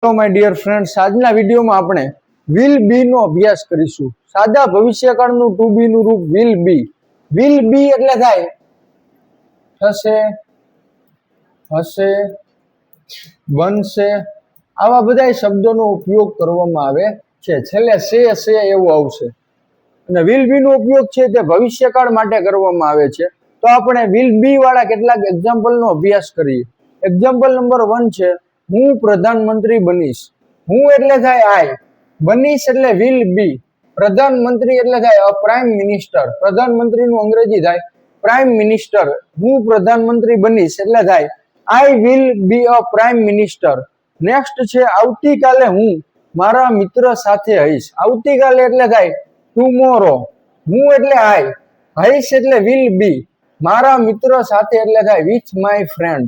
Hello my dear friends, આજના વિડીયોમાં આપણે વિલ બી નો અભ્યાસ કરીશું. સાદા ભવિષ્યકાળનું ટુ બી નું રૂપ વિલ બી. વિલ બી એટલે થાય થશે, હશે, બનશે, આવા બધા શબ્દોનો ઉપયોગ કરવામાં આવે છે. છેલ્લે સે એવું આવશે. અને વિલ બી નો ઉપયોગ છે તે ભવિષ્યકાળ માટે કરવામાં આવે છે. તો આપણે વિલ બી વાળા કેટલાક એક્ઝામ્પલનો અભ્યાસ કરીએ. એક્ઝામ્પલ નંબર 1 છે, હું પ્રધાનમંત્રી બનીશ. હું એટલે થાય આઈ, બનીશ એટલે વિલ બી, પ્રધાનમંત્રી એટલે થાય અ પ્રાઇમ મિનિસ્ટર. પ્રધાનમંત્રીનું અંગ્રેજી થાય પ્રાઇમ મિનિસ્ટર. હું પ્રધાનમંત્રી બનીશ એટલે થાય I will be a prime minister. Next છે, આવતીકાલે હું મારા મિત્ર સાથે હઈશ. આવતીકાલે એટલે થાય ટુમોરો. હું એટલે આઈ, હઈશ એટલે વિલ બી, મારા મિત્ર સાથે એટલે થાય વિથ માય ફ્રેન્ડ.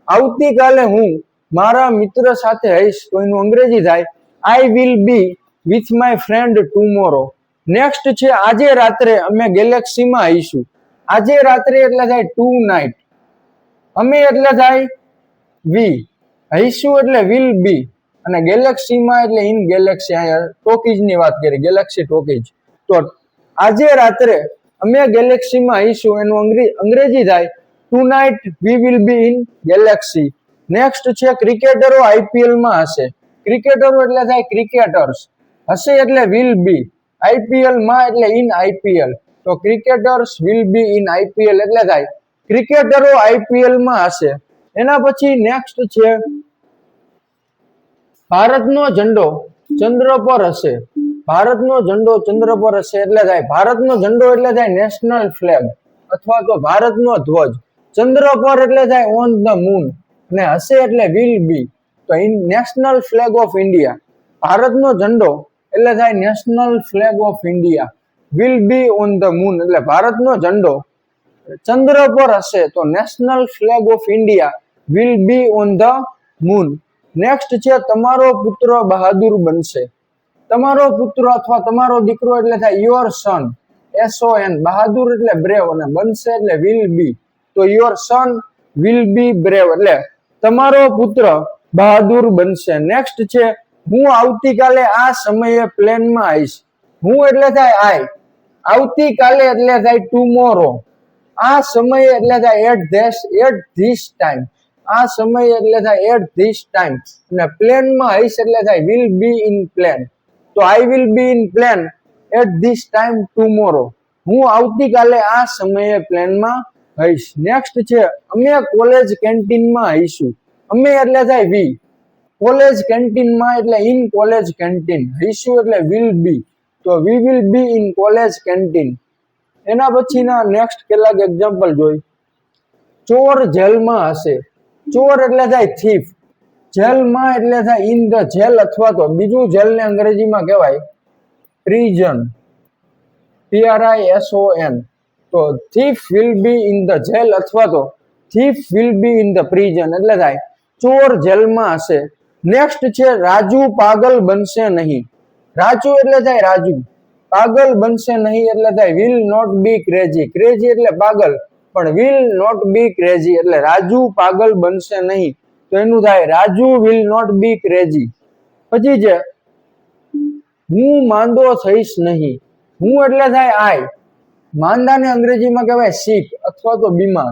આવતીકાલે હું મારા મિત્ર સાથે હઈશ તો એનું અંગ્રેજી થાય I will B with my friend tomorrow. Next છે, આજે રાત્રે અમે ગેલેક્સીમાં હઈશું. આજે રાત્રે એટલે થાય ટુ નાઇટ. અમે એટલે થાય વી, હઈશું એટલે વિલ બી, અને ગેલેક્સીમાં એટલે ઇન ગેલેક્સી. અહીંયા ટોકીજની વાત કરી, ગેલેક્સી ટોકીજ. તો આજે રાત્રે અમે ગેલેક્સીમાં હઈશું એનું અંગ્રેજી થાય tonight we will be in galaxy. Next છે, ક્રિકેટરો આઈપીએલ માં હશે. ક્રિકેટરો એટલે થાય ક્રિકેટર્સ, હશે એટલે વિલ બી, આઈપીએલ માં એટલે ઇન આઈપીએલ. તો cricketers will be in IPL એટલે થાય ક્રિકેટરો આઈપીએલ માં હશે. એના પછી નેક્સ્ટ છે, ભારતનો ઝંડો ચંદ્ર પર હશે. ભારતનો ઝંડો ચંદ્ર પર હશે એટલે થાય ભારતનો ઝંડો એટલે થાય નેશનલ ફ્લેગ અથવા તો ભારતનો ધ્વજ. ચંદ્ર પર એટલે થાય ઓન ધ મૂન, અને હશે એટલે વિલ બી, તો નેશનલ ફ્લેગ ઓફ ઇન્ડિયા. ભારતનો ઝંડો એટલે થાય national flag of India. Will be on the moon એટલે ભારતનો ઝંડો ચંદ્ર પર હશે તો national flag of India will be on the moon. Next છે, તમારો પુત્ર બહાદુર બનશે. તમારો પુત્ર અથવા તમારો દીકરો એટલે થાય યોર સન, SON. બહાદુર એટલે બ્રેવ અને બનશે એટલે વિલ બી, તો your son will be brave એટલે તમારો પુત્ર બહાદુર બનશે. નેક્સ્ટ છે, હું આવતીકાલે આ સમયે પ્લેનમાં આવીશ. હું એટલે થાય આઈ, આવતીકાલે એટલે થાય ટુમોરો, આ સમયે એટલે થાય એટ ધીસ ટાઈમ, આ સમયે એટલે થાય એટ ધીસ ટાઈમ, અને પ્લેનમાં આવીશ એટલે થાય વિલ બી ઇન પ્લેન. તો I will be in plane at this time tomorrow. હું આવતીકાલે આ સમયે પ્લેનમાં હઈશ. નેક્સ્ટ છે, અમે કોલેજ કેન્ટીનમાં હઈશું. અમે એટલે થાય વી, કોલેજ કેન્ટીનમાં એટલે ઇન કોલેજ કેન્ટીન, હઈશું એટલે વિલ બી, તો we will be in college canteen. એના પછીના નેક્સ્ટ કેટલાક એક્ઝામ્પલ જોઈ. ચોર જેલમાં હશે. ચોર એટલે થાય થીફ. જેલમાં એટલે થાય ઇન ધ જેલ અથવા તો બીજું જેલને અંગ્રેજીમાં કહેવાય પ્રિઝન, PRISON. તો thief will be in the jail અથવા તો thief will be in the prison એટલે થાય ચોર જેલમાં હશે. નેક્સ્ટ છે, રાજુ પાગલ બનશે નહીં. રાજુ એટલે થાય રાજુ, પાગલ બનશે નહીં એટલે થાય will not be crazy. Crazy એટલે પાગલ, પણ વિલ નોટ બી ક્રેઝી એટલે રાજુ પાગલ બનશે નહીં, તો એનું થાય Raju will not be crazy. પછી છે, હું માંદો થઈશ નહીં. હું એટલે થાય આઈ, માંદાને અંગ્રેજીમાં કહેવાય sick અથવા તો બીમાર,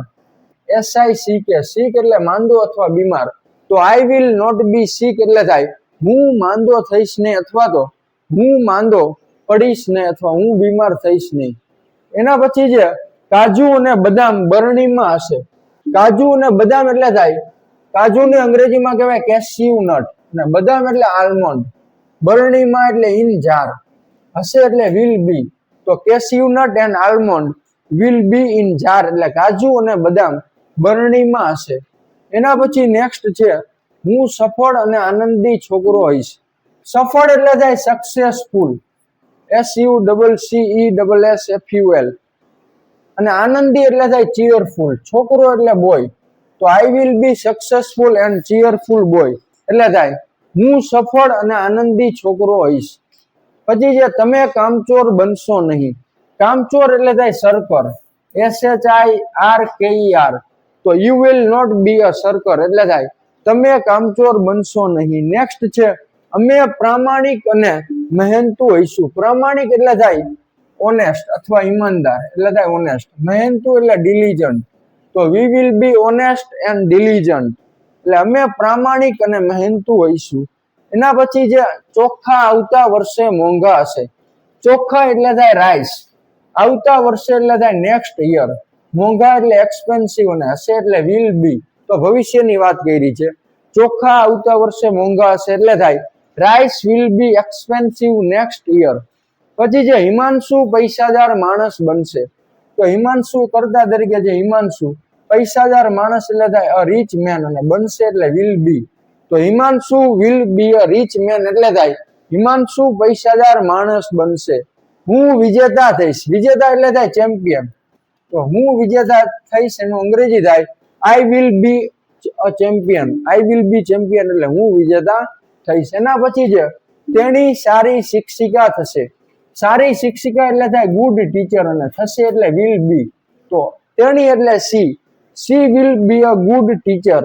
SICK. sick એટલે માંદો અથવા બીમાર, તો I will not be sick એટલે થાય હું માંદો થઈશ નહીં અથવા તો હું માંદો પડીશ નહીં અથવા હું બીમાર થઈશ નહીં. એના પછી છે, કાજુ અને બદામ બરણીમાં હશે. કાજુ અને બદામ એટલે થાય કાજુને અંગ્રેજીમાં કહેવાય કેશ્યુ નટ, અને બદામ એટલે આલમંડ. બરણીમાં એટલે ઇન જાર, હશે એટલે વિલ બી, તો cashew nut and almond will be in jar એટલે કાજુ અને બદામ બરણીમાં હશે. એના પછી નેક્સ્ટ છે, હું સફળ અને આનંદી છોકરો હઈશ. સફળ એટલે થાય સક્સેસફુલ, SUCCESSFUL, અને આનંદી એટલે થાય ચીયરફુલ. છોકરો એટલે બોય, તો I will B successful and ચીયરફુલ boy એટલે થાય હું સફળ અને આનંદી છોકરો હઈશ. પછી જે તમે કામચોર બનશો નહીં. કામચોર એટલે થાય સર્કર, SHIRKER, તો યુ વિલ નોટ બી અ સર્કર એટલે થાય તમે કામચોર બનશો નહીં. નેક્સ્ટ છે અમે પ્રામાણિક અને મહેનતુ હોઈશું. પ્રામાણિક એટલે થાય ઓનેસ્ટ અથવા ઈમાનદાર એટલે થાય ઓનેસ્ટ. મહેનતુ એટલે ડિલિજન્ટ. તો we will be honest and diligent એટલે અમે પ્રામાણિક અને મહેનતુ હોઈશું. એના પછી જે ચોખ્ખા આવતા વર્ષે મોંઘા હશે. ચોખ્ખા એટલે થાય રાઈસ, આવતા વર્ષે એટલે થાય નેક્સ્ટ યર, મોંઘા એટલે એક્સપેન્સિવ અને હશે એટલે વિલ બી. તો ભવિષ્યની વાત કરી છે. ચોખ્ખા આવતા વર્ષે મોંઘા હશે એટલે થાય rice will be expensive next year. પછી જે હિમાંશુ પૈસાદાર માણસ બનશે. તો હિમાંશુ કર્તા તરીકે જે હિમાંશુ પૈસાદાર માણસ એટલે થાય અ રીચ મેન અને બનશે એટલે વિલ બી. તો Himanshu will be a rich man એટલે થાય હિમાંશુ પૈસાદાર માણસ બનશે. હું વિજેતા થઈશ. વિજેતા એટલે થાય ચેમ્પિયન. તો હું વિજેતા થઈશ એનું અંગ્રેજી થાય I will be a champion. I will B champion એટલે હું વિજેતા થઈશ. એના પછી છે તેણી સારી શિક્ષિકા થશે. સારી શિક્ષિકા એટલે થાય ગુડ ટીચર અને થશે એટલે વિલ બી. તો તેણી એટલે she will be a good teacher.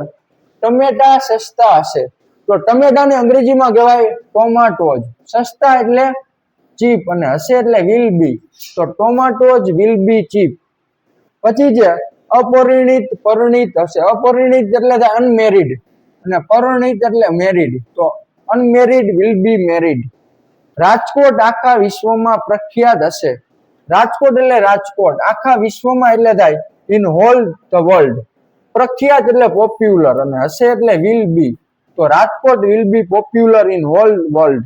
ટમેટા સસ્તા હશે. તો ટમેટાને અંગ્રેજીમાં કહેવાય ટોમાટોઝ. સસ્તા એટલે ચીપ અને હશે એટલે વિલ બી. તો ટોમાટોઝ વિલ બી ચીપ. પછી છે અપરિણિત પરિણિત હશે. અપરિણિત એટલે થાય અનમેરિડ અને પરિણિત એટલે મેરિડ. તો unmarried will be married. Rajkot આખા વિશ્વમાં પ્રખ્યાત હશે. રાજકોટ એટલે રાજકોટ, આખા વિશ્વમાં એટલે થાય ઇન હોલ ધ વર્લ્ડ. પ્રખ્યાત એટલે પોપ્યુલર અને હશે એટલે વિલ બી. તો Rajkot will be popular in hall world.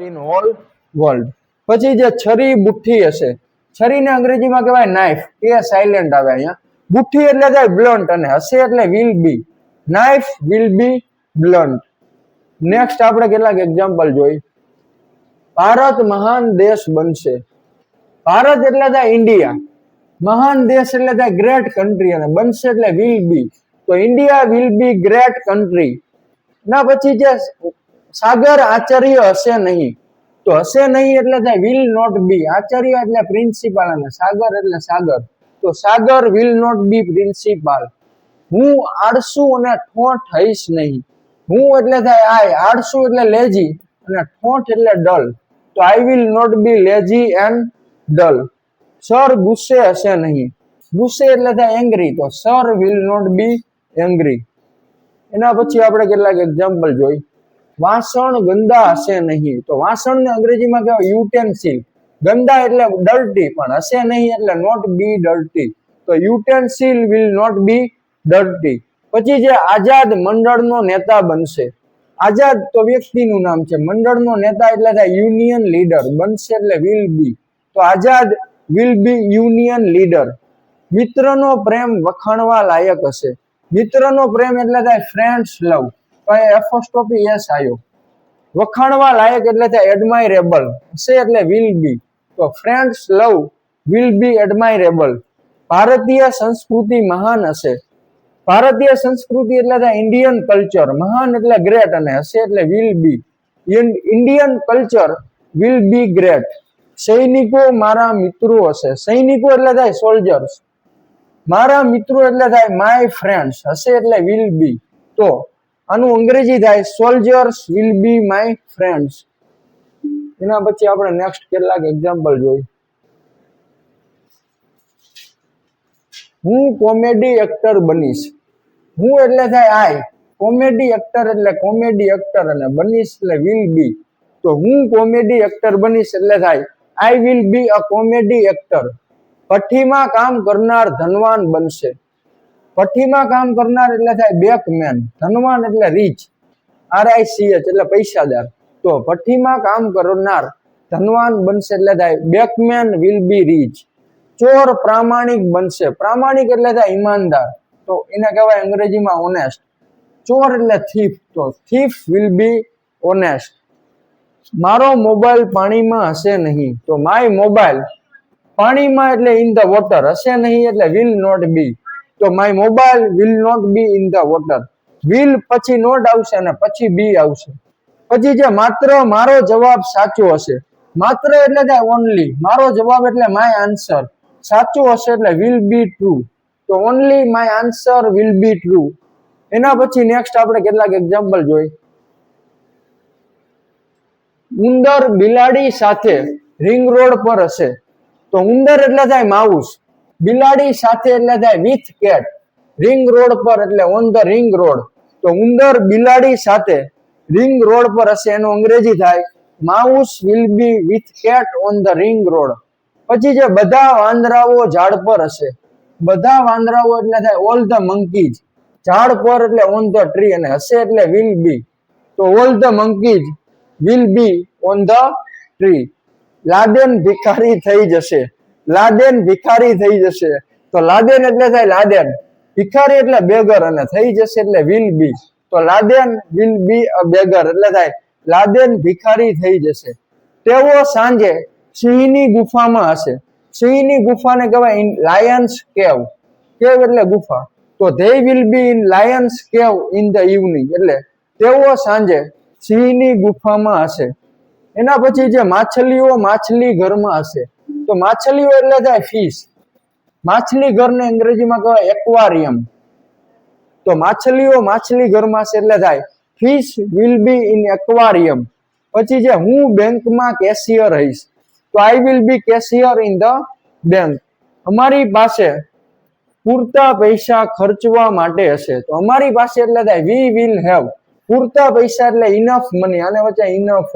In hall world. પછી જે છરી બુઠ્ઠી હશે. છરીને અંગ્રેજીમાં કહેવાય નાઇફ. એ સાયલેન્ટ આવે અહીંયા. બુઠ્ઠી એટલે થાય બ્લન્ટ અને હશે એટલે will B. Knife will be blunt. Next આપણે કેટલાક એક્ઝામ્પલ જોઈ. ભારત મહાન દેશ બનશે. ભારત એટલે થાય ઇન્ડિયા. મહાન દેશ એટલે થાય ગ્રેટ કન્ટ્રી અને બનશે એટલે વિલ બી. તો India will be great country. ના પછી જે સાગર આચાર્ય હશે નહીં. તો હશે નહીં એટલે થાય વિલ નોટ બી. આચાર્ય એટલે પ્રિન્સિપાલ અને સાગર એટલે સાગર. તો સાગર વિલ નોટ બી પ્રિન્સિપાલ. હું આળસુ અને ઠોઠ હઈશ નહીં. હું એટલે થાય આઈ, આળસુ એટલે લેઝી અને ઠોઠ એટલે ડલ. તો I will not be lazy and dull. Sir ગુસ્સે હશે નહીં. ગુસ્સે એટલે થાય એંગ્રી. તો sir will not be angry. એના પછી આપણે કેટલાક એક્ઝામ્પલ જોઈ. વાસણ ગંદા હશે નહીં. તો વાસણને અંગ્રેજીમાં કહેવાય યુટેન્સિલ. ગંદા એટલે ડર્ટી પણ હશે નહીં એટલે નોટ બી ડર્ટી. તો utensil will not be dirty. પછી જે આઝાદ મંડળનો નેતા બનશે. આઝાદ તો વ્યક્તિનું નામ છે. મંડળનો નેતા એટલે થાય યુનિયન લીડર. બનશે એટલે વિલ બી. તો આઝાદ વિલ બી યુનિયન લીડર. મિત્રનો પ્રેમ વખાણવા લાયક હશે. મિત્રનો પ્રેમ એટલે થાય ફ્રેન્ડ્સ લવ. તો એપોસ્ટ્રોફી એસ આવ્યો. વખાણવા લાયક એટલે થાય એડમાયરેબલ. હશે એટલે વિલ બી. તો ફ્રેન્ડ્સ લવ વિલ બી એડમાયરેબલ. ભારતીય સંસ્કૃતિ મહાન હશે. ભારતીય સંસ્કૃતિ એટલે થાય ઇન્ડિયન કલ્ચર. મહાન એટલે ગ્રેટ અને હશે એટલે will B. Indian culture will be great. સૈનિકો મારા મિત્રો હશે. સૈનિકો એટલે થાય સોલ્જર્સ. મારા મિત્રો એટલે થાય માય ફ્રેન્ડ્સ. હશે એટલે વિલ બી. તો આનું અંગ્રેજી થાય soldiers will be my friends. એના પછી આપણે નેક્સ્ટ કેટલાક એક્ઝામ્પલ જોઈ. હું કોમેડી એક્ટર બનીશ. હું એટલે થાય આઈ. કોમેડી એક્ટર એટલે કોમેડી એક્ટર અને બનીશ એટલે વિલ બી. તો હું કોમેડી એક્ટર બનીશ એટલે થાય I will be a comedy actor. ભઠ્ઠીમાં કામ કરનાર ધનવાન બનશે. ભઠ્ઠીમાં કામ કરનાર એટલે થાય બેકમેન. ધનવાન એટલે રીચ. RICH એટલે પૈસાદાર. તો ભઠ્ઠીમાં કામ કરનાર ધનવાન બનશે એટલે થાય બેકમેન વિલ બી રીચ. ચોર પ્રામાણિક બનશે. પ્રામાણિક એટલે થાય ઈમાનદાર. તો એને કહેવાય અંગ્રેજીમાં ઓનેસ્ટ. ચોર એટલે થીફ. તો થીફ વિલ બી ઓનેસ્ટ. મારો મોબાઈલ પાણીમાં હશે નહીં. તો માય મોબાઈલ પાણીમાં એટલે ઇન ધ વોટર. હશે નહીં એટલે વિલ નોટ બી. તો my mobile will not be in the water. Will પછી નોટ આવશે અને પછી બી આવશે. પછી જે માત્ર મારો જવાબ સાચો હશે. માત્ર એટલે થાય ઓનલી. મારો જવાબ એટલે માય આન્સર. સાચું હશે એટલે વિલ બી ટ્રુ. તો only my answer will be true. એના પછી નેક્સ્ટ આપણે કેટલાક એક્ઝામ્પલ જોઈ. ઉંદર બિલાડી સાથે રિંગ રોડ પર હશે. તો ઉંદર એટલે થાય માઉસ, બિલાડી સાથે એટલે થાય વિથ કેટ, રિંગ રોડ પર એટલે ઓન ધ રિંગ રોડ. તો ઉંદર બિલાડી સાથે રિંગ રોડ પર હશે એનું અંગ્રેજી થાય mouse will be with cat on the ring road. પછી જે બધા વાંદરાઓ ઝાડ પર હશે, બધા વાંદરાઓ એટલે થાય ઓલ ધ મંકીઝ, ઝાડ પર એટલે ઓન ધ ટ્રી અને હશે એટલે વિલ બી. તો all the monkeys will be on the tree. Laden ભિખારી થઈ જશે, લાદેન ભિખારી થઈ જશે. તો લાદેન એટલે થાય લાદેન, ભિખારી એટલે બેગર અને થઈ જશે એટલે વિલ બી. તો લાદેન વિલ બી અ બેગર એટલે થાય લાદેન ભિખારી થઈ જશે. તેઓ સાંજે સિંહની ગુફામાં હશે. સિંહની ગુફાને કહેવાય લાયન્સ કેવ, કેવ એટલે ગુફા. તો they will be in Lions કેવ ઇન ધ ઇવનિંગ એટલે તેઓ સાંજે સિંહની ગુફામાં હશે. એના પછી જે માછલીઓ માછલી ઘરમાં હશે. તો માછલીઓ એટલે થાય ફિશ, માછલી ઘરને અંગ્રેજીમાં કહેવાય એક્વારિયમ. તો માછલીઓ માછલી ઘરમાં હશે એટલે થાય ફિશ વિલ બી ઇન એક્વારિયમ. પછી જે હું બેંકમાં કેશિયર રહીશ, તો I will B cashier in the bank. અમારી પાસે પૂરતા પૈસા ખર્ચવા માટે હશે. તો અમારી પાસે એટલે થાય વી વિલ હેવ, પૂરતા પૈસા એટલે ઇનફ મની, આને વચ્ચે ઇનફ.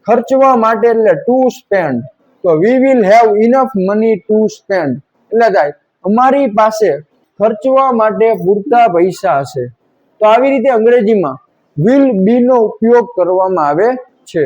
ખર્ચવા માટે એટલે ટુ સ્પેન્ડ. તો we will have enough money to spend એટલે થાય અમારી પાસે ખર્ચવા માટે પૂરતા પૈસા હશે. તો આવી રીતે અંગ્રેજીમાં વિલ બી નો ઉપયોગ કરવામાં આવે છે.